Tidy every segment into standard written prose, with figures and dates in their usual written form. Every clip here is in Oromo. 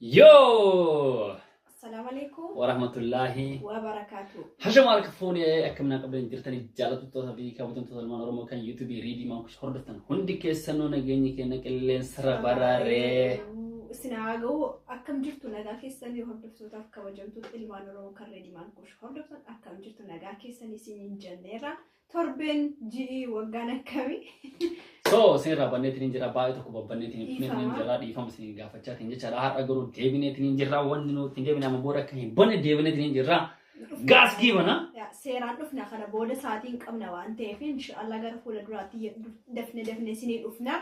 Yo! السلام عليكم ورحمة الله وبركاته. حاجة ما ركفوني أكمل قبل إن جرتني جالت التصابي كابتن تصل رمو كان يوتيوب ريدي ما كش خردتن هندي كيسانو نجيني كأنك اللي سر براري سناغو أكم جرتو نجاكي سني هردفتو تفك وجمتو إلوان رمو كريدي ما كش خردتن أكم جرتو نجاكي سني سنين جنيرة تربين جي وجانا كمي. So sera bannetin jira baay tokko babbannetin nin jira dhiifama sin gaafachatin jechaadha har'a garuu deebineetin jira wanni nuti deebina amma booda akka hin bonne deebineetin jira gaas giibana seeraan dhufna kana booda saatiin qabna waan ta'eef inshallah gara fuula duraatti dafne sinii dhufna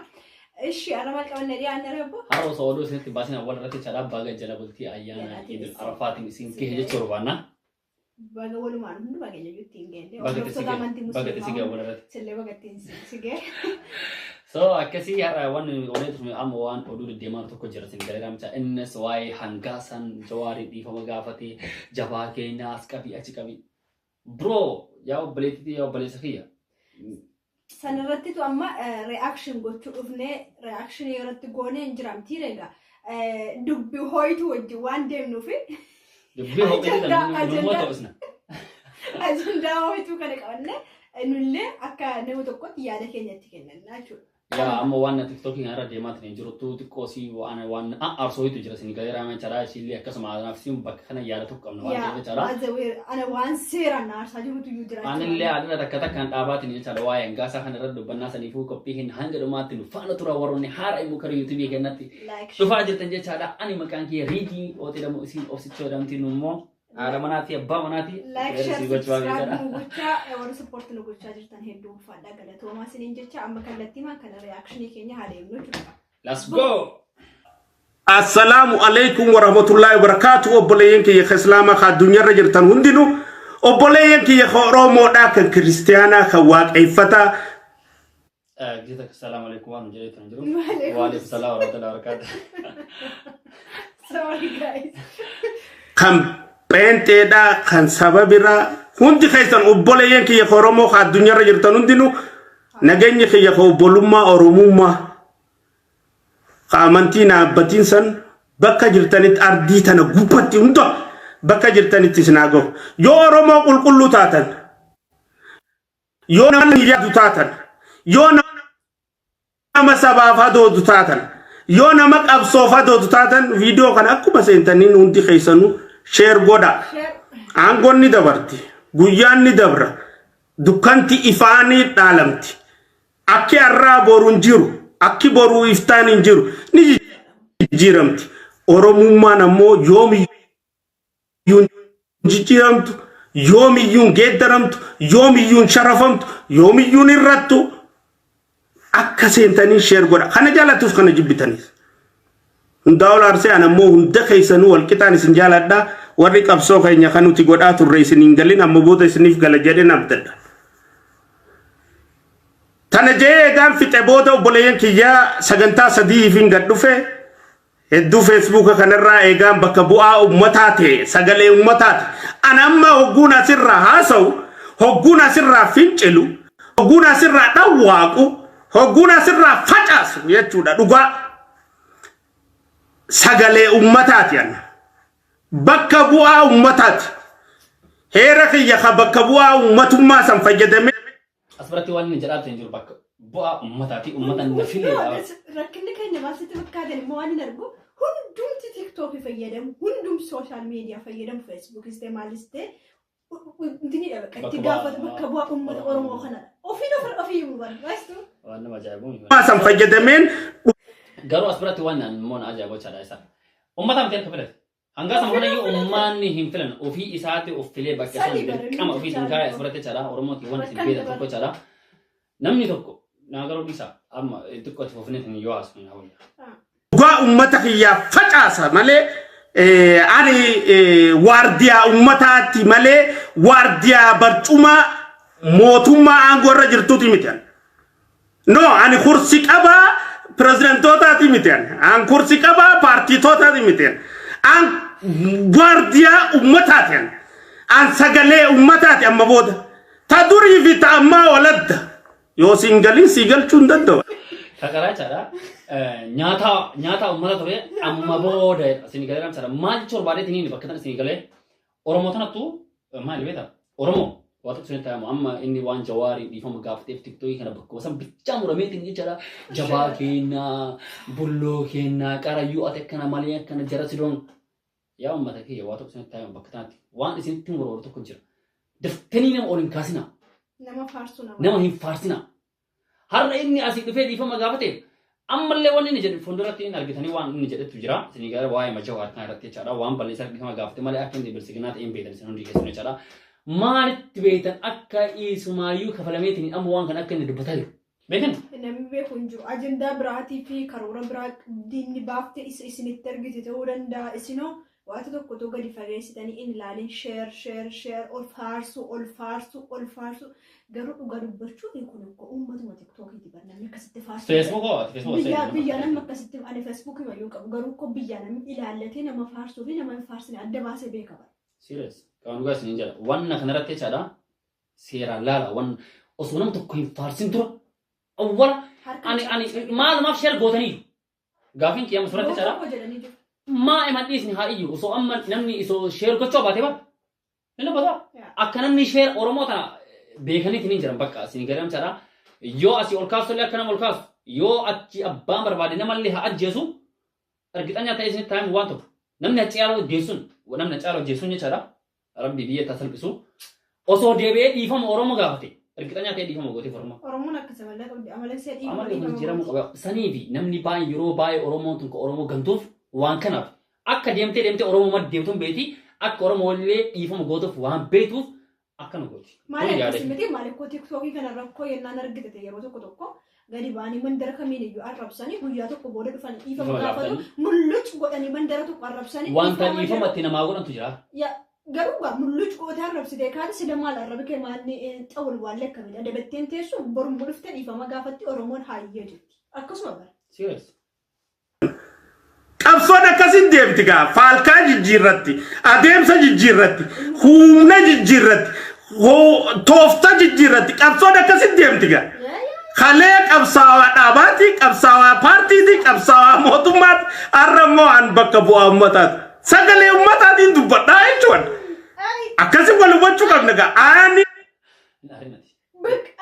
ishi aramal qabanna dhiyaanna rabbo har'a osoo oduu isinitti baasin awwal irratti jechaadha baaga jala bultii ayyaana idil arafaatiin isin kee jechuu barbaanna baga walumaan hundu bageenya juttiin geende bagatti sige awwal irratti sillee bagattiin sige So akkasii har'a waan oneetu amma waan oduu deemaan tokko jira sin gargaaramcha innis waa'ee hangaasan jawaarii dhiifama gaafate jabaa keenya as qabii achi qabii bro yaa obboleettii yaa obboleessa kiyya sanarrattitu amma reaction gochuu dhufnee reaction irratti goonee hin jiramtii reega dubbi hoytu wajji waan deemnuufi dubbii hoytu nama ta'usna ajandaa hoytu kana qabanne nullee akka nama tokkotti yaada keenyatti kennannaa jechuudha. Yaa amma waan TikTokiin har'a deemaatiin hin jiru xiqqoo si waan arsooyitu jira sin gargaaramcha charaa ishillee akkasuma anaaf sin bakka kana yaada tokko qabna waan ta'eef charaa ana waan seeraan aarsaa jirutu iyyuu jira anillee adda takka takkaan dhaabaatiin jechaadha waa'ee hangaasaa kana irratti dubbannaa saniifuu qophii hin hanga dhumaatti nu faana tura warroonni haara immoo karaa yuutuubii kennatti dhufaa jirtan jechaadha ani maqaan kee riidii ootee dammoo isiin obsichoo damtiin immoo Ada manati abba manati. Like share subscribe nugucha warra support nugucha jirtan hedduu fadha galatoomaa sinin jecha amma kallattii maan kana reaction keenya haa deemnu jechuudha. Let's go. Assalamu alaikum warahmatullahi wabarakatuh. Obboleeyyan kiyya islaama ka addunyaarra jirtan hundinuu obboleeyyan kiyya Oromoodhaa kan kiristaanaa kan waaqeffata. Jita assalamu alaikum wa rahmatullahi wa barakatuh. Wa alaikum salaam wa rahmatullahi wa barakatuh. Sorry guys. Kan penteedha kan sababira hundi keessan obboleeyyan kiyya Oromoo ka addunyaarra jirtan hundinuu nageenya kiyya obbolummaa Oromummaa amantiin abbatiin san bakka jirtanitti ardii tana gubbatti hunda bakka jirtanitti isnaago yoo Oromoo qulqulluu taatan yoo nama yaadu taatan yoo nama sabaaf hadoodu taatan yoo nama qabsoof hadoodu taatan viidiyoo kana akkuma seentaniin hundi keessanuu share godha aangonni dabarti guyyaan ni dabra dukkanti ifaanii dhaalamti akki arraa boruun jiru akki boruu iftaan hin jiru ni jijjiiramti Oromummaan ammoo yoomiyyuun jijjiiramtu yoomiyyuun geeddaramtu yoomiyyuun sharafamtu yoomiyyuun irrattu akka seentanii share godha kana jaalatuuf kana jibbitaniis hundaa'ol arsee anammoo hunda keessanuu walqixaan isin jaaladha warri qabsoo keenya kan nuti godhaa turre isin hin galin amma booda isiniif gala jedheen abdadha. Tana jee egaan fixe booda obboleeyyan kiyyaa sagantaa sadii ifin gad dhufe hedduu feesbuuka kanarraa eegaan bakka bu'aa ummataa ta'e sagalee ummataa ta'e anamma hogguun asirraa haasa'u hogguun asirraa fincilu hogguun asirraa dhawwaaqu hogguun asirraa facaasu jechuudha dhugaa sagalee ummataati ana bakka bu'aa ummataati heera kiyya ka bakka bu'aa ummatummaa san fayyadame asbarati waan inni jedhaatu hin jiru bakka bu'aa ummataati ummatan nafilee rakkinni keenya maasitti fakkaatan immoo waan hin argu hundumti tiktookii fayyadamu hundum sooshaal miidiyaa fayyadamu feesbuukis ta'e maalis ta'e intini dha bakka itti gaafatu bakka bu'aa ummata Oromoo kanadha ofii hin barbaachisu waan nama ajaa'ibu san fayyadameen garuu asbarati waan moon ajaa'ibu chaadha isa ummataan ta'e filate hangasa mana yu ummanni hin filan ofii isaati of filee bakka san dirqama ofii dinkaa asbarati chaadha Oromooti waan itti beeda tokko chaadha namni tokko nagaruu isa amma tokko itti fufneetiin yoo haasnu yaa dhugaa ummata kiyyaa facaasa malee ani waardiyaa ummataatti malee waardiyaa barcuma mootummaa aangoo irra jirtuuti miti no ani kursi qabaa prezidentotaati miti an kursi qabaa paartiitotaati miti an guardia ummataten an sagale ummatati amma boda taduri fi ta'amma walad yo singalin sigal chundado kakara cara nyata ummata tore amma boda sinigale ram cara mal chor bade tini bakatan sinigale oromo tanatu mal beta oromo waktu sunita amma inni wan jawari di fam gafte tiktok kana bakko sam bicha murame tini cara jabakina bullo kena karayu atekana maliya kana jarasidon ya ummata ke waktu sunita bakatan wan isin tingoro to kunjira defteni nam olin kasina nama hin farsina har inni asi dufe di fam gafate ammalle wonni ni jedhu fundurati argitani wan inni jedhu tujira sinigale waay majawat kana ratte cara wan balisa di fam gafate male akken di bersignat embedan sinon di kesune cara maalitti beeytan akka isumaayuu kafalameetiin amma waan kan akka inni dubbataa jiru beekan namni beeku hin jiru ajandaa biraatii fi karoora biraa diinni baafte isinitti argite ta'uu danda'a isinoo waata tokko tokko gadi fageessitanii in ilaalin sheer ol faarsu garuu dhugaa dubbachuu kun akka uummatuma tiktookii barnamni akkasitti faarsu biyya namni akkasitti ani feesbuukii mayyuu qabu garuu ko biyya namni ilaallatee nama faarsuu fi nama hin faarsine adda baasee beekama. Serious. Kawan gue sini jalan. Wanna kena rate cara sera lala. Wan osunam tu kuin farsin tu. Awal ani mal maaf share gotani. Gafin kiam surat cara. Ma emat ni sini hari ju. So amma namni iso share ko coba teba. Mana bata? Akanan ni share oromo ta bekani tini jalan bakka sini garam cara. Yo asi olkas tu le akanam olkas. Yo aci abam berbadi nama liha ajesu. Kita tanya sini time wanto. Namni aci alo desun. Namni aci alo desunnya cara. Rabbi biya tasalbisu oso debe di fam oromo gafate ergitanya te di fam gote forma oromo nakasaballa amale se di amale jiramu qaba sanibi namni bay euro bay oromo tun ko oromo gantuf wan kana akka demte oromo mad demtum beti akka oromo le di fam gotuf wan betu akka no goti male simeti male ko tiktoki kana rakko yenna nargite yero tokko gadi bani mandara kamine yu arabsani guyya tokko bode dufan di fam gafatu mulluch godani mandara tokko arabsani wan ta di fam atina magodan tujira ya garuga mulluch ko tarabside kan sida mal arabke manni tawul walle kamida debetten tesu borum bulufte di fam gafatti oromon hayyedi akkasuma bar serious qabsoon akkasin deemtigaa faalkaa jijjiirratti adeemsa jijjiirratti humna jijjiirratti toofta jijjiirratti qabsoon akkasin deemtigaa kalee qabsaawaa dhaabaati qabsaawaa paartiiti qabsaawaa mootummaati arrammoo an bakka bu'aa ummataati sagalee ummataatiin dubbadhaa jechuun akkasin wal hubachuu qabna gaa ani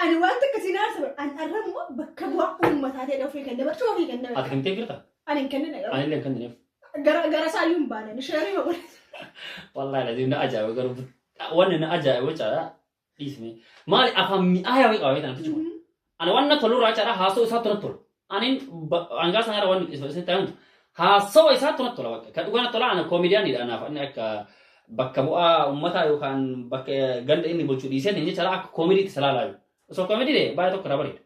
ani wanta akkasiin haasaba an arrammoo bakka bu'aa ummataatee dhufee kan dabarsu ofii kan dabarsu ati kamtee jirta ani kennina ani illee kan dinef gara saayuun baanan sheerii ma godhe wallahi lazim na ajaa'iba garuu wanni na ajaa'iba cara dhiisme maali afaan mi'aayaa wayii qabee tan kichuma ana wanna tolu raachara haasoo isaa tona tolu anin angaa sanara wanni isa ta'un haasoo isaa tona tola wakka kan dhugana tola ana koomediyaanii dha anaaf inni akka bakka bu'aa ummataa yookaan bakka ganda inni bulchuu dhiisee inni cara akka koomediitti salaalaayu osoo koomedii de baay'ee tokko dabareedha.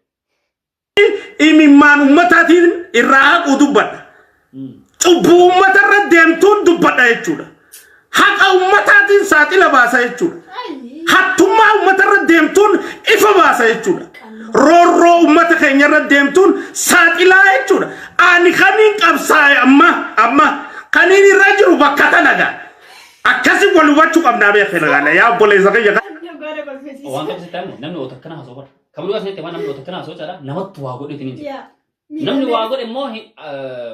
Imimmaan ummataatiin irraa haquu dubbadha. Cubbuu uummatarra deemtuun dubbadha jechuudha. Haqa ummataatiin saaxila baasa jechuudha. Hattummaa uummatarra deemtuun ifa baasa jechuudha. Roorroo uummata keenyarra deemtuun saaxilaa jechuudha. Ani kaniin qabsaa'e amma kaniin irra jiru bakka tanagaa. Akkasi wal hubachuu qabnaa beekna gaala yaa obboleessa kiyya. Waan tokko sitti namni wata kana haasoo bara. Kabulu asnetti waan namni wata kana haasoo cara namatti waa godhe tiniin jira. Namni waa godhe immoo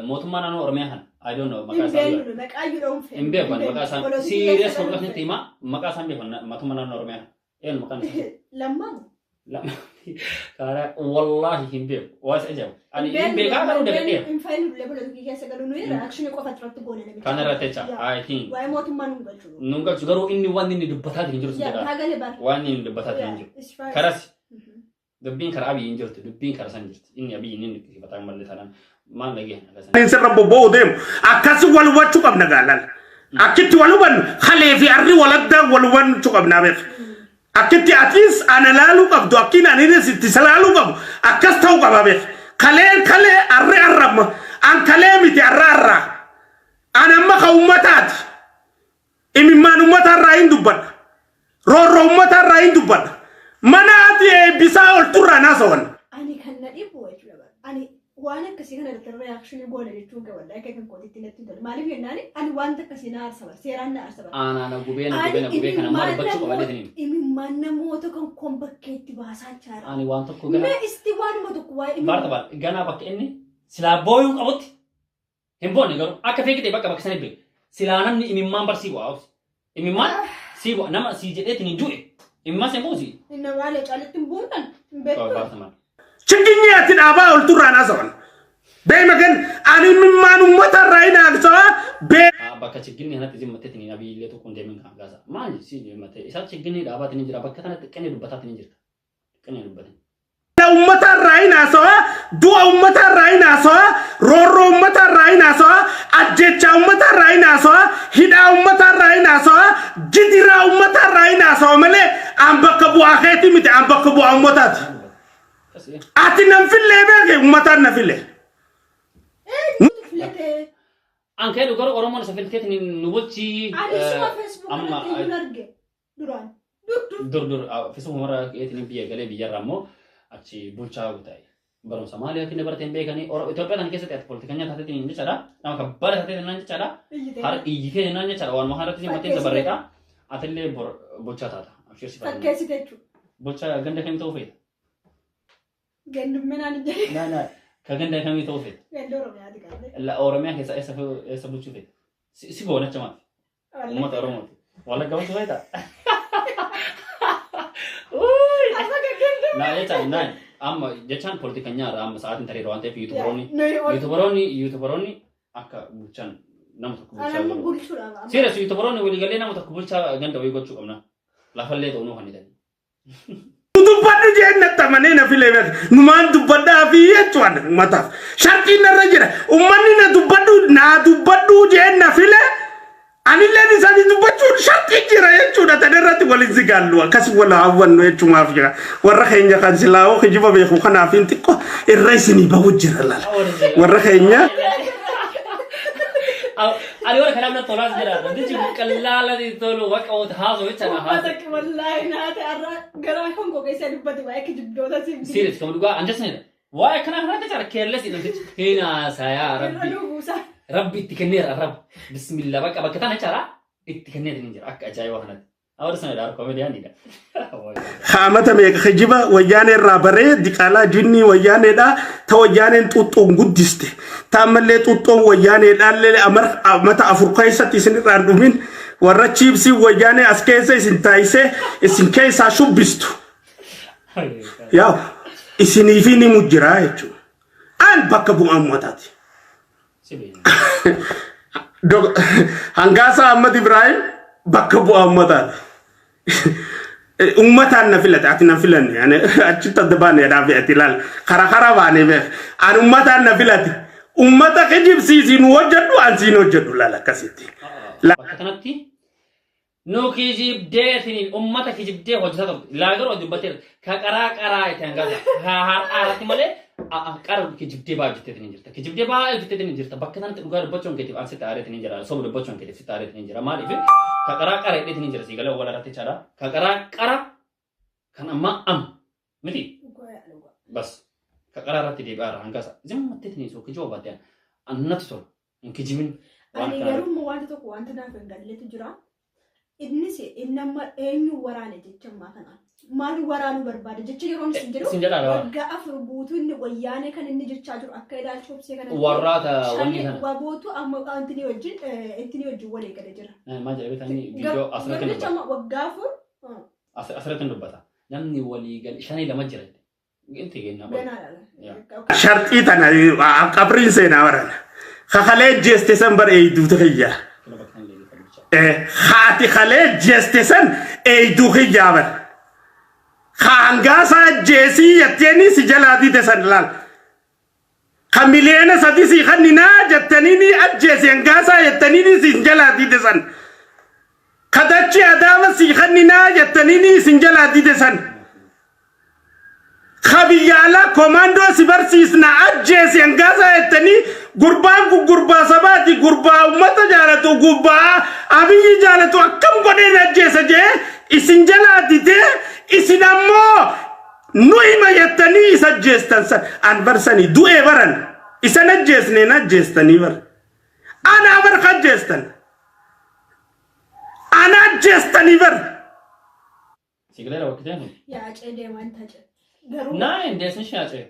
mootummaa naannoo Oromiyaa kana. I don't know maqaa isaa. Hin beekan maqaa isaa. Serious kabulu asnetti himaa maqaa isaa hin beekan mootummaa naannoo Oromiyaa kana. Eenyu maqaan isaa? Lammaan. Karena wallahi hin beeku. Waas ajaa'iba. Ani hin beekaa garuu dabadeera. Hin fayyadu leebala tokko keessa galu nuyi reaction qofa irratti goone namicha. Kana irratti jecha I think. Waa'ee mootummaa nu galchu. Nu galchu garuu inni waan inni dubbataa hin jiru jedha. Waan inni dubbataa hin jiru. Karas dubbiin karaa abii hin jirtu dubbiin karaa san jirti. Inni abii inni sifataa malee taanaan maal lagee akasan. Inni sirra bobba'uu deemu akkasi wal hubachuu qabna gaalan. Akkitti wal hubannu halee fi arri waladdaa wal hubachuu qabna beeku. Akkitti atis ana laaluu qabdu akkin aninis itti salaaluu qabu akkas ta'uu qaba beeku. Kalee arri arrama an kalee miti arra ana amma ka ummataati imimmaan ummatarraa hin dubbadha roorroo ummatarraa hin dubbadha mana ati eebbisaa ol turraa naasawan ani kan na dhibu jechuudha ani وانا كسينا الرياكشن يقول لي تشوك ولا كيف كنت تنتظر ما لي يعني انا وانت كسينا ارسل سيران ارسل انا غوبينا كان ما بتشوف ولا دين إمي ما نموت كم كم بكيت بحسات شارع انا وانت كوغنا ما استوان ما تقوى بارتبال غانا بك اني سلا بويو قبط هم بوني غرو اكا فيك دي بك سني بي سلا نم امي ما برسي واو امي ما سيبو نما سيجدتني جوي امي ما سموزي انما عليك على تنبونن بارتمان Cingginya tidak apa ulturan asawan. Bagaimana ani mimanu mata raina agsawa be. Bakka cingginya nanti jam mati ini nabi lihat ukun demin kan gaza. Mana sih jam mati? Isat cingginya dah apa tini jera bakka tanah tekan itu batat tini jera. Tekan itu batat. Ummata raina asawa, dua ummata raina asawa, roro ummata raina asawa, ajecha ummata raina asawa, hida ummata raina asawa, jidira ummata raina asawa. Male ambak kebu akheti miti ambak kebu ummatat. Ati nafile bege ummatan nafile. Anke lu kalau orang mana safil tet ni nubuci. Amma. Dur. Facebook mara itu ni biaya gale biaya ramo. Aci bulcha utai. Baru Somalia kini berarti biaya kani orang Ethiopia kan kisah tiap politikanya hati ini ni cara. Nama kabar hati ini ni cara. Har ijike ini ni cara. Wan maharat ini mati sebareka. Atille bulcha tata. Akhir sifat. Kasih tetu. Bulcha ganda kami tahu fit. Gendum mana ni jadi? Nah. Kaganda kami tahu fit. Gendum ya dikali. La orang yang esa bulcha fit. Si bona cuma. Umat orang mati. Walau kau tu ada. Nah, ya cak, nah, amma jangan politikanya ram saat ini dari ruang TV YouTuberoni, akka bukan nama tak bukan. Serius YouTuberoni boleh kali nama tak bukan ganda wego cukup na. Lafal le tu nuhan itu. Dupadu jenna tamane na filever numan dupada afiye tuan mataf sharti na rajira umani na dupadu jenna file ani leni sani dupadu sharti jira yechu da taderati wali zigallu kasi wala awan no yechu mafia warra khenya kan silao khijiba be khu khana finti ko irraisini bawjira la warra khenya Ali orang kenapa nak tolak saja? Nanti cuma kelala di tolu, wak awat hazo itu cina hazo. Masa wallahi nanti arah gerang kong kok bisa lupa tiba ek jubdo dah sih. Serius, kamu juga anjas ni. Wah, kenapa nanti cara careless itu? Hina saya Rabbi tikenir Arab. Bismillah, bak kita nak cara tikenir ini jar. Ak ajaib wah nanti. Awal sana dah komedian ni dah. Hamata me khijiba wayane rabare dikala jinni wayane da tawayane tutto guddiste tamalle tutto wayane dalle amar mata afurqaisa tisni randumin warra chipsi wayane askese sintaise isin kaisa shubistu ya isini fini mujra echu an bakabu amwatati dog hangasa Ahmad Ibrahim bakabu amwatati ummatan nafilat ati nafilan yani acita dabane da fi atilal khara bane be an ummatan nafilat ummata kajib sizin wajadu an sin wajadu la kasiti la kanati no kijib detini ummata kijib de wajadu la garo dubatir ka qara itanga ha arati male qaru kijib de ba jitini jirta kijib de ba jitini jirta bakkan tugar bachon ke an sita arati ni jara sob bachon ke sita arati ni jara mali ka qara itini jira sigala wala rati cara ka qara kan amma miti bas ka qara rati de bara angasa jam titini so kijo batya annat so kijimin ani garum mo wanta to ko wanta na fengalle tujura idnisi inama enyu warane jechama kana malu waranu barbada jechi yeron sinjala ga afur butu ni wayane kan ni jecha jur akka ida chopse kana warata wani kana wabotu amma antini wajin wale kada jira ma jara betani video asratan jecha ma wagafu asratan dubata namni wali gal shani lama jira inti gena sharti tana qabrin sena waran khale jeste sambar e du tkhija khati khale jeste san e du khija bar khangasa jesi yateni sijaladi desanlal kamilena sadisi khanina jatanini ajesi angasa yatanini sijaladi desan kadachi adama si khanina yatanini sijaladi desan khabiyala komando sibarsis na ajesi angasa yatani gurban ku gurba sabati gurba ummata jalatu gurba abiyi jalatu akam gode na ajesa je isinjaladi de isinammo nuima yattani sajjestan an barsani du'e baran نجسني نجستني بر أنا أبر خجستن أنا جستني بر سيقلر وقتين يا عجل ما أنت عجل ناين ديس نش عجل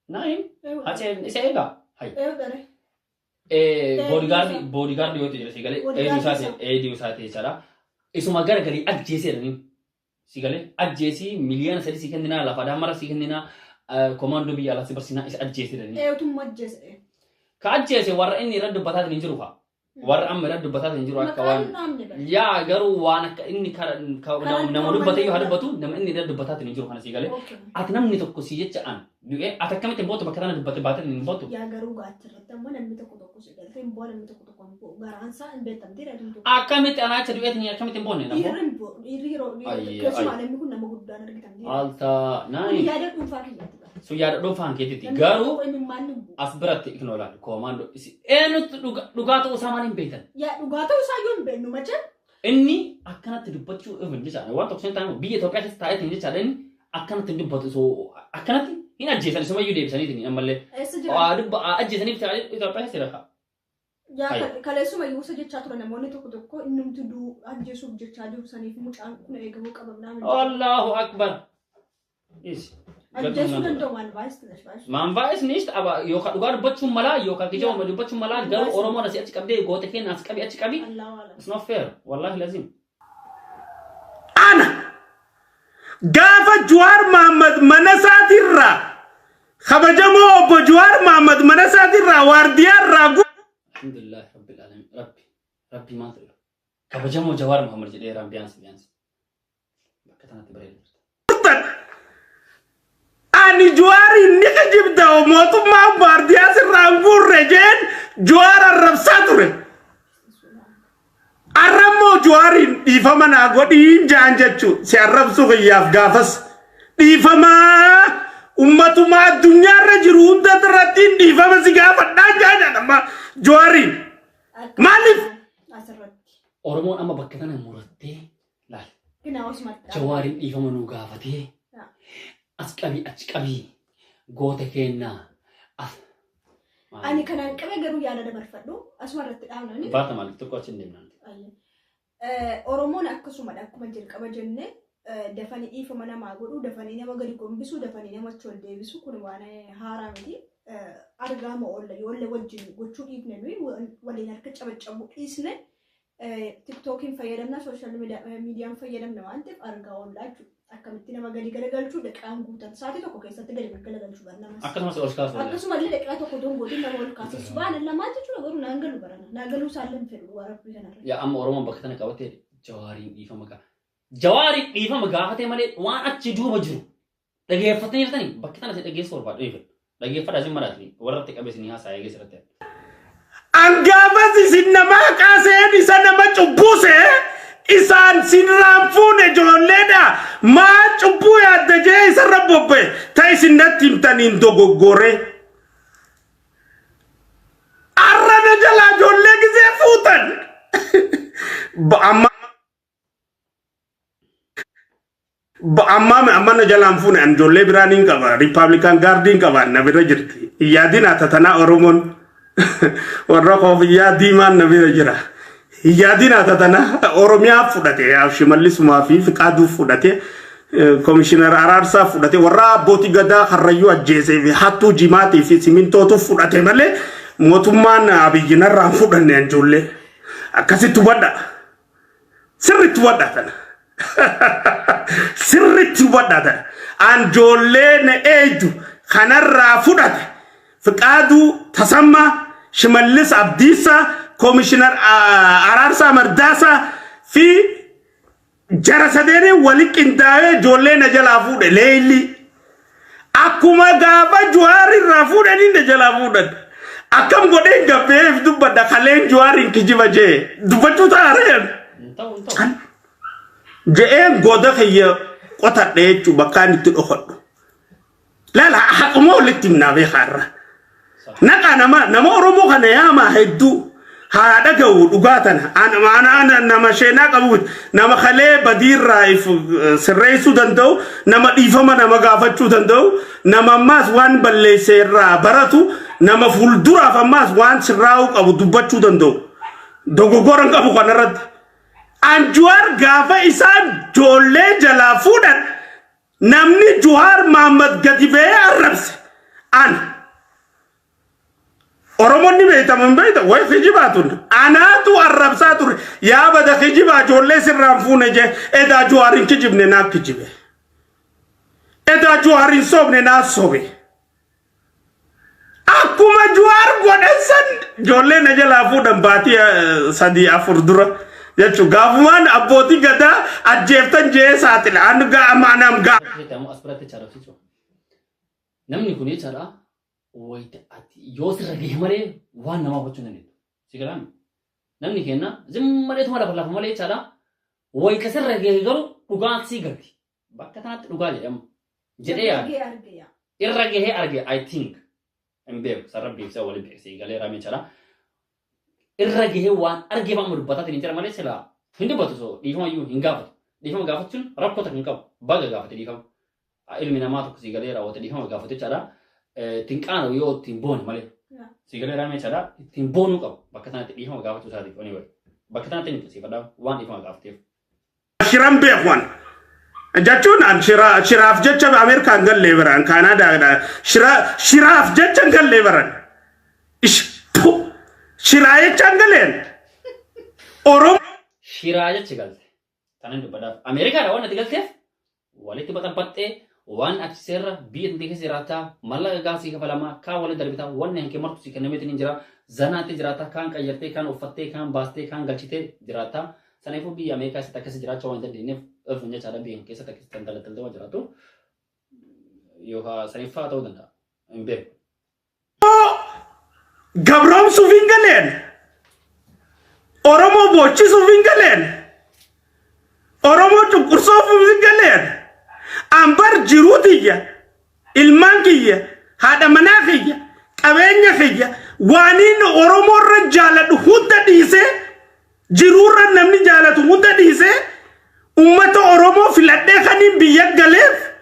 ناين عجل سيجا هاي bodyguard yoo ta'e sigale eedii usaate jara isuma gargari ajjeesirani sigale ajjeesi miliyana sadi sikandina lafa damara sikandina komando biya la sibarsina is ajjeesirani tum ajjeese ka ajjeese warra inni raddu batat ni jirufa warra amma raddu batat ni jiru akka waan ya garu waan akka inni nama dubbate yoo hadubbatu nama inni raddu batat ni jiru kana sigale at namni tokko si jecha an du'e atakkamite booto bakka tana dubbate batat ni booto ya garu gaachirratti ammoo namni tokko sigale tin boona namni tokko garansa in beetam dire dum akkamite anaacha du'e ni akkamite boone namo iriro keessumaa namni kun nama guddaan argitan alta nai yaada dhuunfaa kiyyaati so yaada dhuunfaan keetitti garuu as biratti iknoolaal koomando eenyutti dhugaatuu isaa maal hin beektan yaa dhugaatuu isaa yoo hin beeknu macha inni akkanatti dubbachuu ifin jechaadha waan tokko sen taa'u biyya Itoophiyaa keessa taa'eetiin jechaadha inni akkanatti dubbatu so akkanatti hin ajjeesan isumayyuu deebisaniitiin ammallee ajjeesaniif Itoophiyaa keessa jira yaa kaleessuma yuusa jechaa ture namoonni tokko innumti duu ajjeesuuf jechaa jiru saniif mucaan kun eegamuu qabamnaa Allahu akbar is ajjeesuu danda'u waan baay'is man baay'is nicht aber yookaan dhugaa dubbachuun malaa yookaan kijaba dubbachuun malaa garuu Oromoon asii achi qabdee goota keenya as qabi achi qabi it's not fair wallahi lazim ana gaafa Jawaar Mohammed manasatirra khabajamoo obbo Jawaar Mohammed manasatirra waardiyaarra alhamdulillah rabbil alamin rabbi ma ta'ala khabajamoo Jawaar Mohammed jedhee rambiyaans bakka tanatti bareeda ani Jawaar inni kajibda mootummaa waardiyaa sirraan gurrejeen Jawaar arrabsaa ture arrammoo Jawaar dhiifama naa godhiin jaan jechuun si arrabsuu kiyyaaf gaafas dhiifama ummatuma addunyaarra jiru hunda irratti dhiifama si gaafadhaa jaan amma Jawaar maaliif Oromoon amma bakka tana murattee laal Jawaar dhiifama nuu gaafatee asqabi achi qabi goota keenya ani kanaan qabee garuu yaada dabarfadhu asuma irratti dhaabnani baata maaliif tokko achi deemnaan Oromoon akkasumadha akkuma jalqaba jenne dafanii dhiifama namaa godhu dafanii nama gadi gombisuu dafanii nama achi ol deebisu kun waan haaraa miti argaama oolla yoolle wajjin gochuu dhiifne nuyi waliin harka cabaccabu dhiisne TikTokiin fayyadamna sooshaal miidiyaan fayyadamna waan ta'eef argaa oollaa jechuudha akkamitti nama gadi galagalchuu dhaqaan guutan sa'aatii tokko keessatti gadi galagalchuu barnaamas akkasumas ol kaasu akkasumallee dhaqaa tokko dongootiin nama ol kaasessu baana lamaa jechuudha garuu naan galu barana naan galuu isaallee fedhu waa rabbii kanarra yaa amma Oromoon bakka tana qabatee Jawaariin dhiifama gaafatee malee waan achi duuba jiru dhageeffatanii jirtanii bakka tana si dhageessu barbaadu dhiifama dhageeffadhaa sin maraatini warratti qabeessinii haasaa eegee sirratti angaafas isin namaa kaaseen isa nama cubbuuse isaan sinraan fuune ijoolleedha maa cubbuu yaadda jee isarra bobbe ta isin natti himtaniin dogoggore arrana jalaa ijoollee gisee fuutan amma na jalaan fuune an ijoollee biraaniin qaba Republican Guardiin qaba na bira jirti yaadin atatanaa Oromoon warra koofiyyaa diimaan na bira jira yaadin atatana Oromiyaa fudhate Shimallisummaa fi Fiqaaduu fudhate Komishinar Araarsaa fudhate warra abbootii gadaa Karrayyuu ajjeesee fi Hattuu Jimaatii fi Simintootu fudhate malee mootummaan Abiyyinarraa fudhanne ijoollee akkasitti hubadha sirriitti hubadha tana sirriitti hubadha tana ijoollee na eeydu kanarraa fudhate Fiqaaduu Tasammaa Shimallis Abdiisaa Komishinar Araarsaa Mardaasaa fi jarasadeen waliqindaa'ee ijoollee na jalaa fuudhe leelli akkuma gaafa Jawaarraa fuudhanii na jalaa fuudhan akkam godheen gabbeef dubbadha kaleen Jawaariin kijiba jee dubbachuu taareen je'een goda kiyya qotadhe jechuu bakkaan itti dhokadhu laala haquma walitti himnaa beekaarra naqa nama Oromoo kana yaamaa hedduu هذا جو دقاتنا أنا نمشينا قبول نمخلي بدير رايف سريسو دندو نما إفما نما قافتشو دندو نما ماس وان بلي سيرا براتو نما فولدورا فماس وان سراو أبو دبتشو دندو دوغو غورن أبو قنرد أنجوار قافة إسان جولي جلافودا نمني جوار محمد قديبه الربس أنا Oromoon ni beekta man beekta way khijibaatun anaatu arrabsaatu yaa bada khijibaa joollee sirraan fuune je edaa juwaarin kijibne naa kijibe edaa juwaarin soobne naa sobe akkuma juwaar godhansan joollee na jalaa fuudhan baatii sadii afur dura jechuun gaafumaan abbootii gadaa ajjeeftan jee saaxile anu gaa amaanaam gaa. Namni kun jechaadha. Wait at yours regularly one number opportunity. Sigaram Namni Kena, Zimmare to Mala Male Chada, Wait as a regular Ugan cigarette. Bakatat Ugalium Jedea Irragay Arge, I think. And Bev, Sarabi, Olympics, Galera Michara Irragay one Argivamur Batat in Germanisela. Hindubato, even you in Gavat, Dihom Gavatun, Rapota and Cup, Bagagat, Ilminamato Cigalera or the Dihom Gavatichara. Tinkano yo timbon male. Sigara me chara timbonu ka bakatana te ihon gawa tu sadi anyway. Bakatana te ni si pada one ihon gawa te. Shiram be one. Jachun an shiraf jecha America ngal leveran Canada da shiraf jecha ngal leveran. Ish shiraye changalen. Orom shiraye chigal. Tanan du pada America da wana tigal te. Wale ti batan patte One at Serra, be in the Hesirata, Malagasi Kavalama, Kawale Darvita, one and Kemartu Sikanamit Ninja, Zanati Jirata, Kanka Yatekan, or Fatekan, Bastekan, Gachite, Jirata, Sanefo be America Takasiracho and the Nif of Nechara being Kesatan Jarato. You have Sanifa Todanda and Beb. Gabram Suvingalen Oromo Bochi Suvingalen Oromo to Kurso Suvingalen. Ambar Jirutiya, Ilmankiya, Hadamanakiya, Kavenyakiya, Wanin Oromo Rajala to Huda Dise, Jirura Namni Jala to Huda Dise, Umato Oromo Filadekani Biyagalef,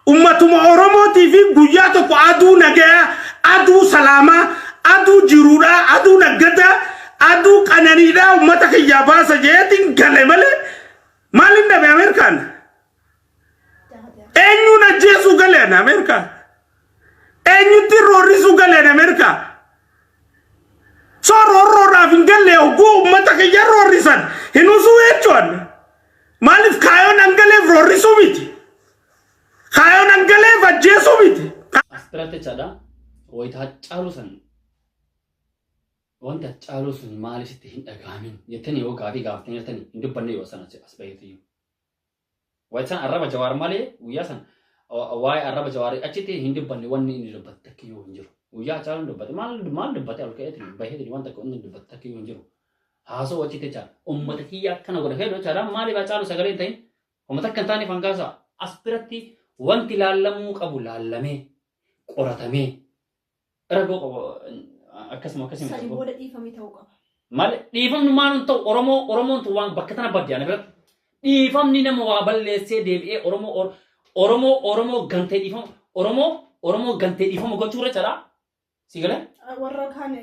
Umatuma Oromo TV, Guyato Adu Naga, Adu Salama, Adu Jirura, Adu Nagata, Adu Kananida, Umataki Yabasa Jeting Galemale, Malinda American. Enyu na Jesu gale na America. Enyu terroristu gale na America. So roro ravingale ogu matake yarorisan. Hinusu echon. Malif kayo nangale rorisu miti. Kayo nangale va Jesu miti. Aspirate chada. Oita chalusan. Wanta chalusan malif tihin agamin. Yetani o gavi gavtin yetani. Indu panne yosana aspirate. Waisan Araba Jawar Male, Uyasan, why Araba Jawari Achite, Hindu Bunny, one in the Bataki Unjur. Uya Chan, but Mal the Batal by head one to the Bataki Unjur. Haso Chitecha, Matakia can over head, Chara, Mali Vachal Sagarete, Omatakantani Fangasa, Aspirati, one Tilalam Kabula Lame, Oratame, Arago Akasmakasim. Mal, even man to Oromo to one Bakatana Badiana. Ifam ni namo abal se deve Oromo gante ifam Oromo gante ifam gochura chara sigale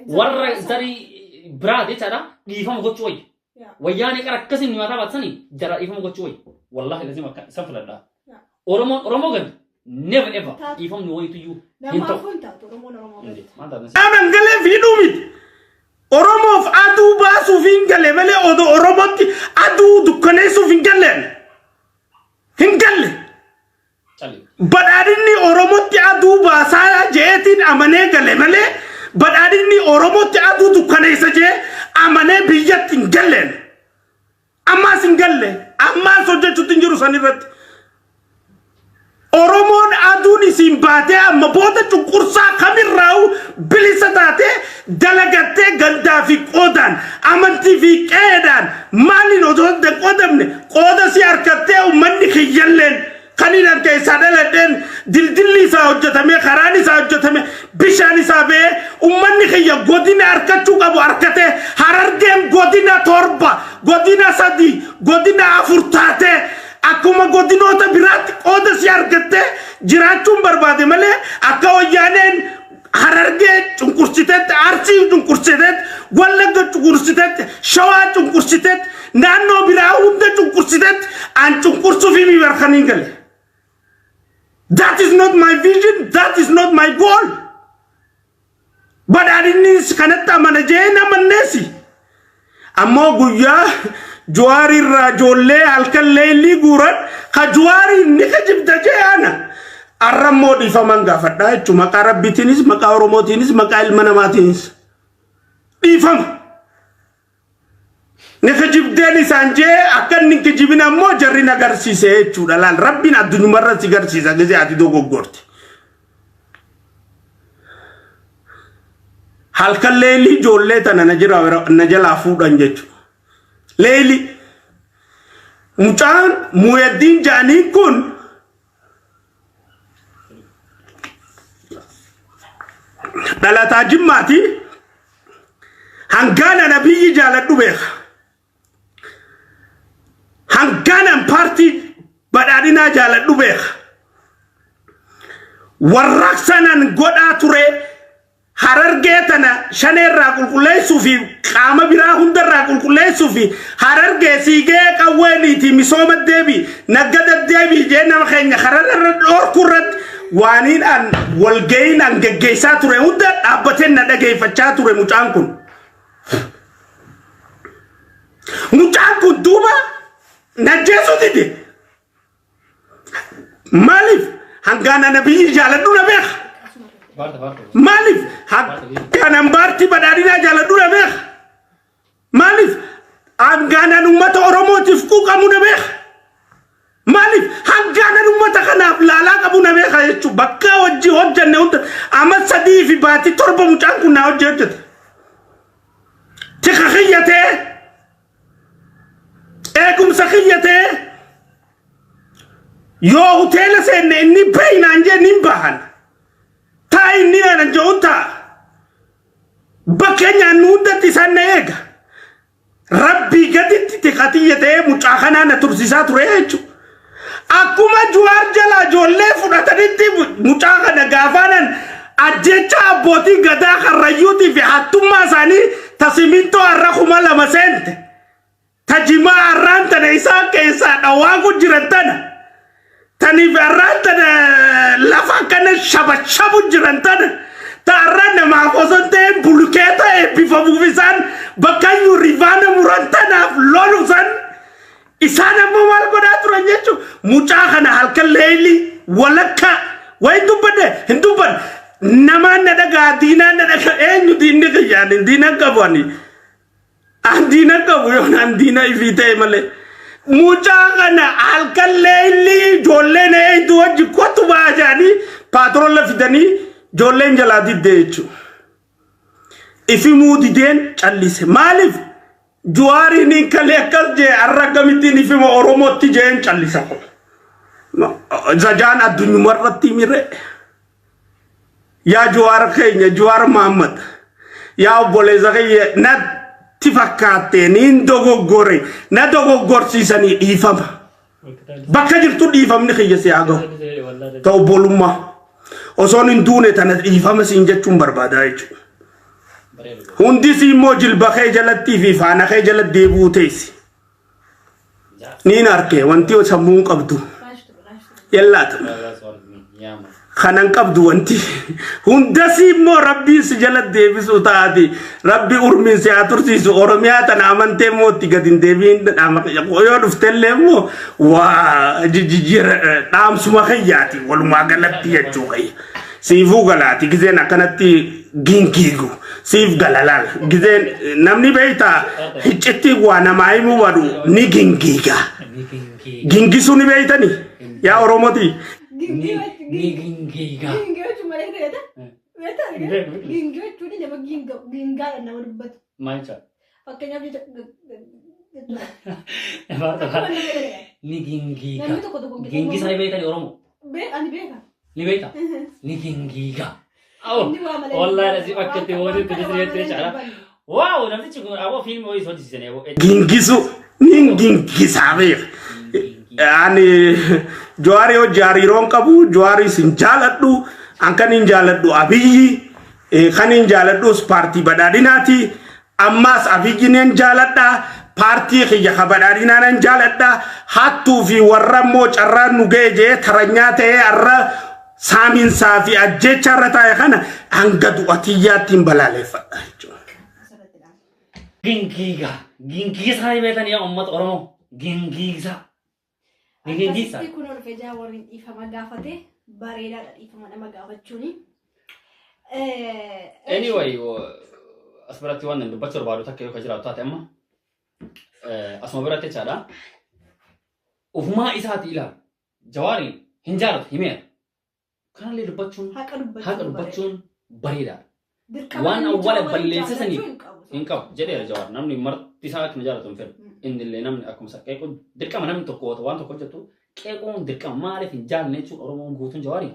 warra zari bra de chara ifam gochoi wayane karakkasin ni mata batsani jara ifam gochoi wallahi lazim safla da Oromo gan never ever ifam no way to you hinto amangale vidumit Oromo of Adu Basu Vingale, Mele or the Oromoti Adu Dukanesu Vingalen. Hingale. But I didn't Oromoti Adu Basaya Jetin Amanega Lemele, but I didn't Oromoti Adu Dukanesa Amane Bijat in Galen. Amas in Gale, Amas of the Tutinjurusanirat. Oromon Aduni Simbate, Mabota to Kursa Kamirau, Bilisatate, Dalagate, Gandafi Odan, Amantifi Edan, Malin Odon the Odamne, Odasi Arcateo, Mandiki Yellen, Kanidan keessa dhaladheen dildilli isaa hojjetame karaan isaa hojjetame bishaan isaa bee ummanni kiyya godina harkachuu qabu harkate Harargeen godina 7 godina 3 godina 4 taate akkuma godinoota biraatti qooda si argatte jiraachuun barbaade malee akka wayyaaneen Harargee cunqursitetti Arsii cunqursitetti Wallagga cunqursitetti Shawaa cunqursitetti naannoo biraa hunda cunqursitetti an cunqursuuf himi barkaniin gale. That is not my vision. That is not my goal. But I didn't kanata manajena manesi. Ammo guya Juari rajolle alkalleili gurat ka Juari nikajibda jana. Arrammo di famanga fadda cuma karabitinis maka oromotinis maka ilmanamatinis. Ifam. Nikajibdeni sanje akan nikajibina mo jarri nagarsiise jechuudha lan rabbin addunyaarra si garsiisa geze ati dogoggorti. Halkan leeli ijoollee tana na jalaa fuudhan jechuudha. Leeli mucaan Muhyiddin Jaanii kun dhalataa Jimmaati hangana nabiyyi jaaladhu beeka. Hanganan party badadina jaaladhu beeka. Warraaqsanan godhaa ture Harargee tana shaneerraa qulqulleessuu fi qaama biraa hundarraa qulqulleessuu fi Harargee siigee qawweeniiti misooma deebi naggada deebi jee nama keenya kararra dhorkurratti waaniin an walga'iin an geggeessaa ture hunda dhaabbatee na dhageeffachaa ture mucaan kun. Mucaan kun duuba najesu dide malif hangana nabiyyi jaaladhu na beeka. Malif hangana mbarti badadina jaaladhu na beeka. Malif hangana ummata oromootiif quuqamu na beeka. Malif hangana ummata kanaaf laalaa qabu na beeka jechuudha. Bakka hojii hojjanne hunda amma 3 fi baatii 7 mucaan kun na hojjete. Tika khiyyatee eegumsa khiyyatee yoo hoteela seenne inni beeynaan jee nin bahan taa inni anan je'uun ta'a bakka nyaannu hundatti isaan na eega rabbii gaditti tika xiyyatee mucaa kanaa na tursiisaa ture jechuudha. Akkuma Juwaar jalaa ijoollee fudhatanitti mucaa kana gaafaanan ajjecha abbootii gadaa karrayyuutii fi hattummaa isaanii tasimintoo har'a 2,000 seente. Tajima arranta na isa keessa dhawaagu jirantana taniif arranta lafa kana shabachabu jirantana ta arrana maafosonte bulkeeta eebbifamuuf isaan bakkayyuu rifaana murantanaaf lolusan isaan ammoo maal godhaa turan jechuun mucaa kana halkan leeli walakka wayi dubbadde hin dubban namaan na dhagaa diinaan na dhagaa eenyu diinni qayyaan diinaan qabani. Andina kabu yon andina ifite male mucha kana alkalleili jolle ne itu wajji kotu baajani patron la fidani jolle njala diddechu ifi mudiden challise malif Juari ni kale kalje arragamiti ni fi oromotti je challisa ko zajan adunyu marratti mire ya Juar Kenya Juar Muhammad ya boleza kay na tifakate nin dogoggore na dogoggorsiisanii dhiifama bakka jirtu dhiifamni kiyyase agaw ta'u bolummaa osoon hin duune tana dhiifama siin jechuun barbaada jechuudha. Hundis immoo jilba kee jalatti fi faana kee jalatti deebi'uu teessi niin arkee wanti sammuu qabdu yellaata kanan qabdu wanti hundasi immoo rabbii si jalatti deebisu taati rabbi urmiin si atursiisu oromiyaa tana amantee mootti gadin deebiin yoo dhuftellee immoo waa jijjiira dhaamsuma kayyaati walumaa galatti jechuu kayya siifuu galaati gizeen akkanatti gingiigu siif galalaal gizeen namni beeytaa hiccitti waa namaa himuu badu ni gingiiga gingisuu ni beeytani yaa oromoti Ginga cuma lagi ada. Betul kan? Ginga cuma nama ginga nama debat. Macam. Pakainya dia. Nigingiga. Namni tokko tokko Gingi sana beekani Oromoo. Ani beeka. Ni beekta? Nigingiga. Aw. Inni waa malee- Wallahi lasi akkatti wani kudisirete chala. Wow, namtichi kun aboo fiilmi wayii hojjisiisanii aboo. gingisu nin gingisabeef ani Jawaar yoo jaariiroon qabu Jawaar sin jaaladhu ankan hin jaaladhu Abiyyi kan hin jaaladhus paartii badhaadhinaati ammaas Abiyyinen jaaladha paartii kiyya ka badhaadhinaanan jaaladha hattuu fi warra immoo carraan nu ga'e jee taranyaa ta'ee arra saamiinsaa fi ajjecha irra taa'e kana hanga du'atiyyaatti hin balaaleeffadha jechuudha. Gingiga. Gingiga sana beekani yaa uummata Oromoo. Gingiga. Gingiga. Akkasitti kun olfee Jaawaariin dhiifama gaafate bareedaadha dhiifama nama gaafachuuni. Anyway, asirratti waan dubbachuu barbaadu takka yoo ka jiraatu taate amma asuma biratti jechaadha. Ufumaa isaati ilaala. Jawaariin hin jaalatu himeera. Kanallee dubbachuun haqa dubbachuun bareedaadha. Waan awwaala balleessisanii hin qabu jedheera Jawaar namni marti isaa akkuma jaalatu hin fedhu. Innillee namni akkuma isaa qeequun dirqama namni tokko waan tokko hojjetu qeequun dirqama maaliif hin jaalne jechuun Oromoon guutuun Jawaariin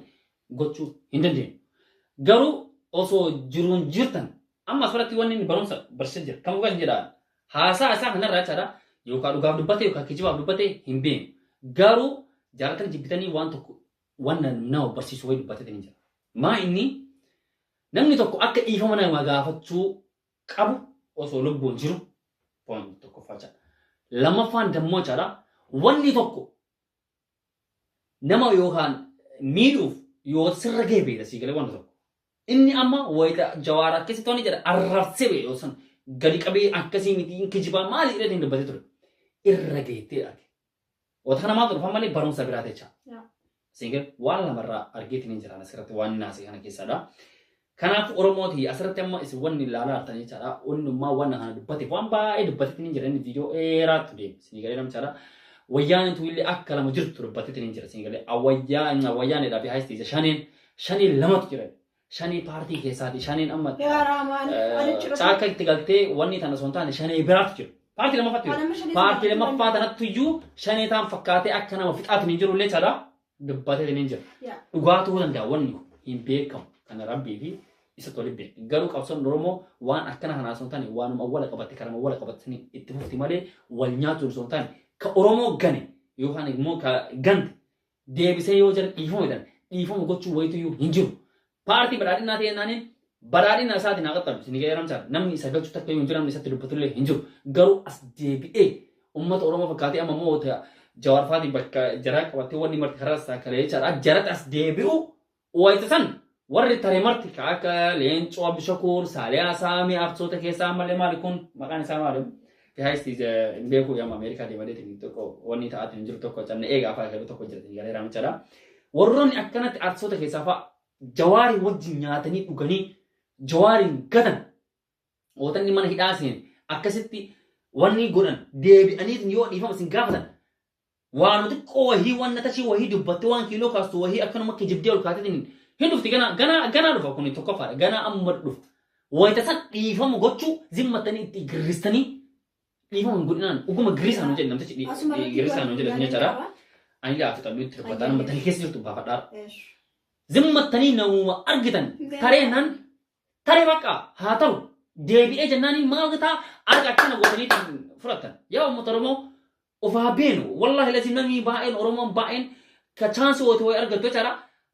gochuu hin dandeenyu. Garuu osoo jiruun jirtan amma asirratti wanni inni barumsa barsiisaa jira. Kan dhugaa hin jedhaa haasaa isaa kanarraa jechaadha yookaan dhugaaf dubbatee yookaan kijibaaf dubbatee hin beenu. Garuu jaalatanii jibbitanii waan tokko waan nama barsiisu wayii dubbatee hin jira. Maa inni namni tokko akka dhiifama nama gaafachuu qabu osoo lubbuun jiru waan tokko facaa. Lamaffaan dammoo jechaadha wanni tokko nama yookaan miidhuuf yoo sirra ga'e beekta sii galee wanta tokko. Inni amma wayita Jawaar akkasii tooni jedha arrabsee beeku yoo san gadi qabee akkasii miti kijibaa maali jedhee hin dubbatee ture. Irra geettee dhabe. Wata kana maal dhufan malee barumsa biraa jecha. Sii waan lamarraa argeetiin hin jiraan asirratti waan naasee kana keessadha. Kanaaf Oromooti asirratti amma isin wanni ilaalaa artanii jechaadha. Onnummaa waan kana dubbateef waan baay'ee dubbateetiin hin jira inni viidiyoo dheeraatti deemu. Sii galee namchaadha. Wayyaan tuillee akka lama jirtu dubbateetiin hin jira. Sii galee awwayyaanidhaa fi haayistii shaniin lamatu jira. Shanii paartii keessaati shaniin amma caakka itti galtee wanni tana osoo hin taane shanii biraatu jiru. Paartii lamaffaatti jiru. Paartii lamaffaa tanatti iyyuu shanii taan fakkaatee akka nama fixaatiin hin jiru illee jechaadha. Dubbateetiin hin jira. Dhugaatuu danda'a wanni hin beekamu kana rabbii fi isa tole beeku. Garuu qabsoon Oromoo waan akkana kanaa osoo hin taane waanuma wala qabatte kanama wala qabatanii itti fufti malee wal nyaatu osoo hin taane ka Oromoo gane yookaan immoo ka gante deebisee yoo jira dhiifama jedhan dhiifama gochuu wayitu iyyuu hin jiru. Paartii badhaadhinaa ta'e naaniin badhaadhina isaatiin haa qaxxalu. Isin gaheeramsaa namni isa galchuu takka yoo hin jiru namni isatti dubbatullee hin jiru. Garuu as deebi'ee uummata Oromoo fakkaatee amma immoo Jawaar Faatii bakka jaraa qabattee wanni marti karaa isaa kalee jechaadha. Jaratti as deebi'u wayita san warri taree marti akka Leencoo Abdishakuur Saaliyaa Saamii Absoota keessaa malee maali kun maqaan isaa maali? Haayistii beekuu yaama Ameerikaa deemadee tokko wanni ta'aatu hin jiru tokko canna eegaa afaan qabu tokko jira gaheeram jechaadha. Warroonni akkanatti Absoota keessaa fa'a Jawaari wajjin nyaatanii dhuganii Jawaariin gatan ootanni mana hidhaa seen akkasitti wanni godhan deebi'anii yoo dhiifama isin gaafatan waan xiqqoo wahii waan natashii wahii dubbatte waan kiiloo kaastu wahii akkanuma akka jibdee ol kaatetiin hin dhufti ganaa dhufa kun tokkoffaadha ganaa amma dhufa wayita san dhiifama gochuu zimmatanii itti girristanii dhiifama godhinaan dhuguma girrisaan hojjetan namtichi girrisaan hojjetan jechaadha. Ani laafi xallu itti dubbataan amma tani keessa jirtu baafadhaa. Zimmatanii namuma argitan tareenan taree bakka haa ta'u deebi'ee jennaanii maal gataa arga akkana gootanii fudhatan. Yaa uummata Oromoo ofaa beenu wallahi lazim namni baay'een Oromoon baay'een ka chaansii wayii wayii argattu jechaadha.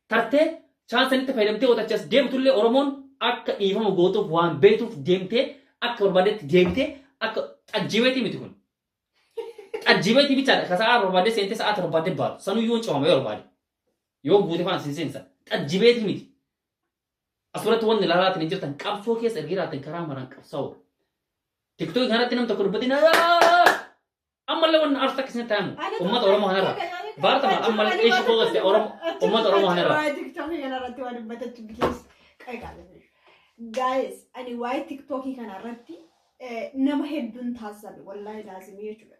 Tartee chaansanitti fayyadamtee wotachas deemtullee Oromoon akka dhiifama gootuuf waan beektuuf deemtee akka barbaadetti deebitee akka xajjibeetii miti kun. Xajjibeetii bichaadha ka sa'aa barbaadee seentee sa'aati barbaadee baatu sanuyyuu coomamee barbaade. Yoo guute faan seensa xajjibeetii miti. Asirratti wanni ilaalaatiin hin jirtan qabsoo keessa ergiraatan karaa maraan qabsaa'u. TikTok kanatti nam tokko dubbatiin ammallee wanni aarsaa akkasii ta'amu uummata Oromoo kanarra. Baartamaan ammallee eeshi boogasti uummata Oromoo kanarra. TikTok kanarratti waan dubbatatu bilees qayqaale. Guys, ani waa'ee TikTok kanarratti nama hedduun taasisabe wallahi laazimii jechuudha.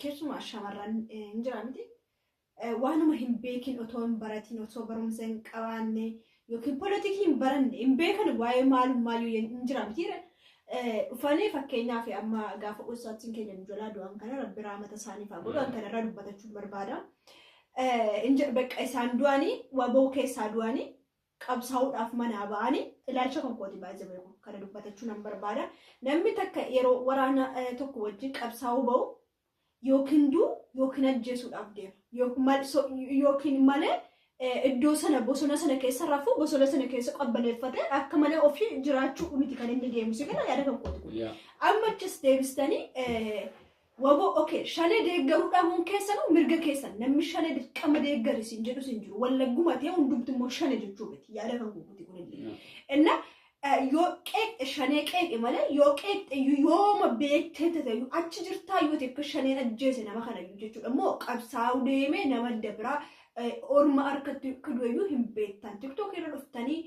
Keessumaa shamarran hin jira miti. Waanuma hin beekin otoo hin baratin otoo barumsa hin qabaanne yookiin politikii hin baranne hin beekan waa'ee maalummaa hin jira miti. uffanee fakkeenyaaf amma gaafa usaatiin keenya jolaa du'an kana rabbi raamata isaanii fa'aa godhan kana irraa dubbatachuun barbaada. Bakka isaan du'anii waboo keessaa du'anii qabsaa'uudhaaf manaa ba'anii ilaalcha kan kooti baay'ee beeku kana dubbatachuun nan barbaada. Namni takka yeroo waraana tokko wajjin qabsaa'uu ba'u yookiin du'u yookiin ajjeesuudhaaf deema yookiin malee iddoo sana bosona sana keessa rafuu bosona sana keessa qabbaneeffatee akka malee ofii jiraachuu miti kan inni deemsu kana yaada kan kooti. Amma achis deebistanii waboo okay shane deeggaruudhaan keessanuu mirga keessan namni shane dirqama deeggarisiin jedhu sin jiru wallagguma ta'e hundumti immoo shane jechuu miti yaada kan kooti kunillee. Inna yoo qeeq shane qeeq malee yoo qeeq yooma beektee ta'e achi jirtaa yoo ta'e shaneen ajjeese nama kana jechuudha immoo qabsaa'u deemee nama dabraa orma harkatti kuduyyuu hin beektan TikTok irra dhuftanii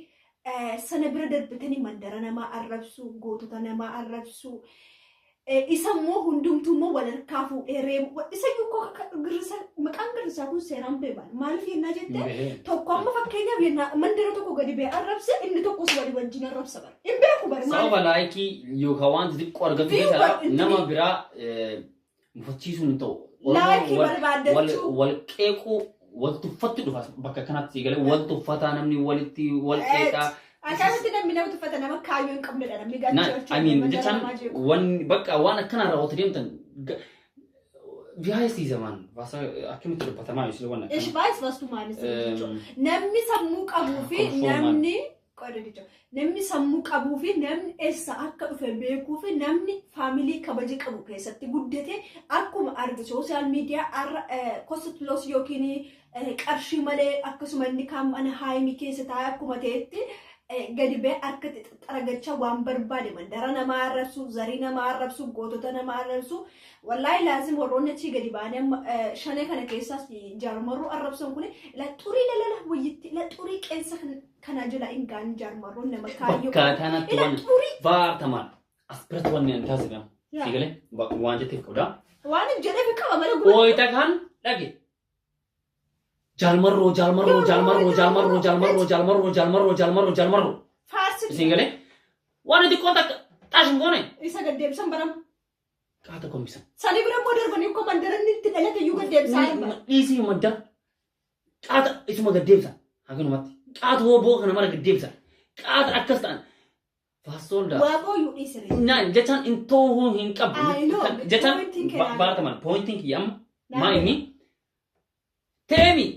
sana bira darbitanii mandara namaa arrabsu gootota namaa arrabsu isa immoo hundumtuu immoo wal harkaa fuudhee isa yuukoo girisa maqaan girisaa kun seeraan beeban maaliif yennaa jettee tokko amma fakkeenyaaf yennaa mandara tokko gadi bee arrabse inni tokkos walii wajjin arrabsa bara hin beeku bara sababa laayikii yookaan wanti xiqqoo argatu keessaa nama biraa mufachiisuu hin ta'u laayikii barbaadachuu wal qeequu waltuffatti dhufas bakka kanatti galee waltuffataa namni walitti wal qeeqaa akkamitti namni nama tuffata nama kaayyoo hin qabnedha namni gaachachuu jechaan wan bakka waan akkana irraa wata deemtan bihaayisii zaman baasa akkamitti dubbatamaa yoo waan akkana ish baayis bastu maanis namni sammuu qabuu fi namni namni sammuu qabuu fi namni eessa akka dhufe beekuu fi namni faamilii kabaja qabu keessatti guddate akkuma argu sooshaal miidiyaa kositloos yookiin qarshii malee akkasuma inni kaamana haayimii keessa taa'e akkuma ta'etti gadi bee akka xaragachaa waan barbaade mandara namaa arrabsu zarii namaa arrabsu gootota namaa arrabsu wallaahi laazim warroonni achii gadi baanee shanee kana keessaas jaarmarruu arrabsan kun la xurii lalala wayyitti la xurii qeensa kana jala hin gaan jaarmarroon nama kaayyoo bakka kanatti waan baartamaan aspirat waan ni taasisan sigalee waan jetteef qabda waan jedhee fi qaba mala gurra ooyita kan dhage Jalmarro faarsi singale waan itti qoota taashin goone isa gaddeebsan baram qaata komisan sani bira mo darbanii ko mandaran itti dhalate yu gaddeebsan dhiisii madda qaata isuma gaddeebsan haganumatti qaata hoboo kana mara gaddeebsan qaata akkas ta'an faasolda waaqoo yu dhiisire naan jechaan intoo hin qabu jechaan baartaman pointing yam maayini teemi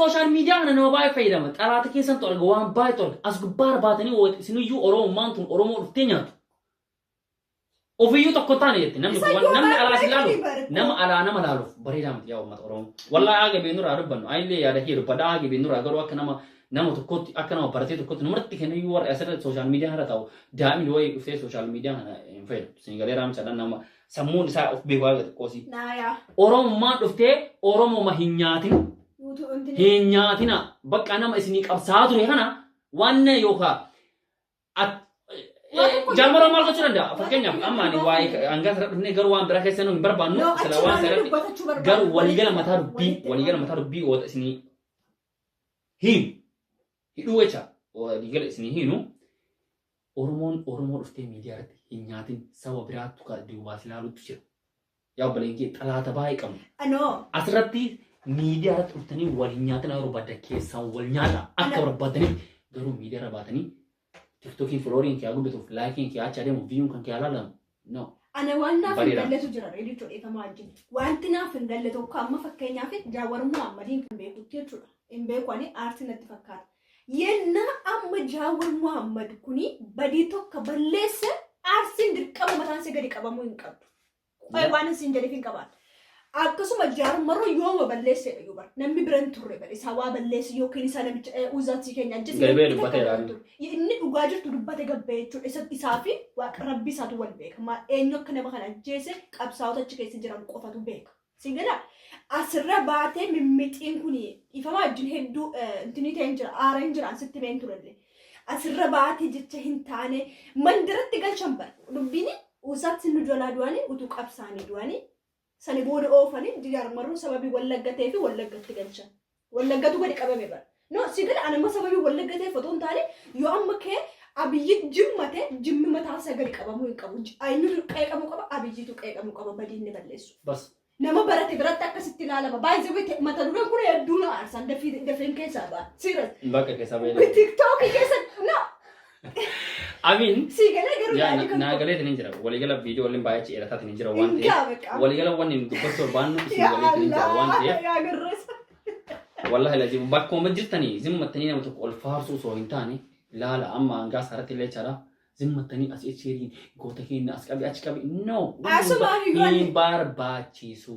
social media kana nama baay'ee fayyadama xalaata keessan tolga waan baay'ee tolga as gubbaar baatanii wooti isinuyyuu oromummaan tun oromoo dhuftee nyaatu ofiyyuu tokko taane jette namni alaas ilaalu nama alaa nama laaluuf bareedaa miti yaa uummata oromoo wallaahi aaga beenurraa dubbannu ayillee yaada kee dubbadha aaga beenurraa garuu akka nama tokkotti akka nama baratee tokkotti numarratti kennayyuu warra asirratti social media kana ta'u daa'imni wayii dhuftee social media kana hin fayyadu singalee raamsadhaan nama sammuun isaa of beekaa qoosii oromummaan dhuftee oromooma hin nyaatin hin nyaatina bakka nama isinii qabsaa ture kana waan yookaan Jalmaroo maal gochuu danda'a fakkeenyaaf amma ani waa'ee hangaa sana dhufnee garuu waan biraa keessa hin barbaannu sila waan sanatti garuu waliigala mataa dubbii oota isinii hiinu hidhuu jecha waliigala isinii hiinu Oromoo dhuftee miidiyaa irratti hin nyaatin saba biraattu kan duubaas ilaaluutu jira yaa obboleeyyii xalaata baay'ee qabnu asirratti miidiyaa irratti dhuftanii wal hin nyaatin yeroo badda keessaan wal nyaata akka barbaadaniif garuu miidiyaa irra baatanii TikTokiin followiin kee guddatuuf laakiin kee acha deemu viiyuun kan kee alaalamu no. Ana waan naaf hin galletu jira reedichoo dheekamaa wajjin wanti naaf hin galle tokko amma fakkeenyaaf Jaawar Muhammadiin kan beekutti jechuudha hin beeku ani aartii natti fakkaata yenna amma Jaawar Muhammad kuni badii tokko balleesse aartiin dirqama mataan isa gadi qabamuu hin qabdu waan isin jedheef hin qabaatu akkasuma jaarmarroo yooma balleesse yubar namni biran turre bal isa waa balleesse yookiin isa namicha uzaati keenya ajjise inni dhugaa jirtu dubbate gabbee jechuudha isaa fi waaqa rabbi isaatu wal beeka ma eenyu akka nama kana ajjeese qabsaa'ota achi keessa jiran qofatu beeka singala asirra baatee mimmixiin kun ifamaa wajjin hedduu intini ta'een jira aareen jira asitti been turelle asirra baatee jecha hin taane mandaratti galchan bar dubbiin uzaati nu jalaa du'anii utuu qabsaanii du'anii sani booda oofanii jaarmarroon sababii wallaggatee fi wallaggatti galchan wallaggatu gadi qabame bara no sigala anamma sababii wallaggatee fotoon taane yoo amma kee abiyyi jimmate jimmi mataa sagal qabamu hin qabu ayinu qeeqamu qaba abiyyitu qeeqamu qaba badinni balleessu bas nama barate biratti akkasitti ilaalama baay'ee wayte mata dureen kun hedduun aarsan dafeen keessaa ba'a siras bakka keessa beela tiktok keessa no amin sigale garu ya na galee tani jira waligala video waliin baay'ee ceera tani jira waan ta'e waligala waan hin dubbatu baanu isin galee tani jira waan ta'e ya garresa wallahi lazim bakko majirtani zimmatani nama tokko ol faarsu soo hin taane laala amma hanga sarati illee jira zimmatanii as echeeriin goota keenya as qabi achi qabi no hin barbaachisu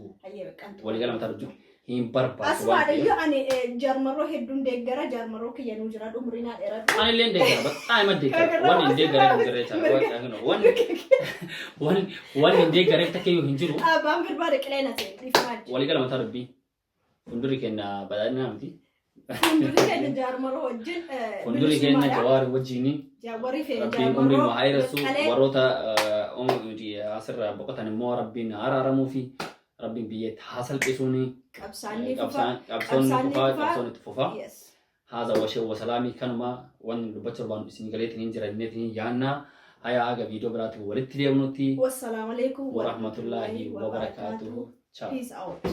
waligala mata rujju hin barbaachisu asmaadayyo ani jarmaroo hedduun deeggara jarmaroo kiyyanuu jira dhumrinaa dheeraa ani illee deeggara baxaa ima deeggara waan hin deeggara hin jirre waan hin deeggara takkeeyyuu hin jiru abaan barbaade qileena ta'e waligala mata rubbii funduri kenna badhaadhina miti funduri kenna jarmaroo wajjin funduri kenna jawaari wajjini jawaari fe rabbiin umrii nu hayrasu warroota asirra boqotan immoo rabbiin araaramuu fi rabbiin biyyee haasalqisuuni qabsaanni itti fufaa haza washee wasalaamii kanuma waan dubbachuu barbaannu isin galeetiin jiraniitiin yaannaa haya aga viidiyoo biraatti walitti deemnutti wassalamu alaikum warahmatullaahi wabarakaatuhu ciao peace out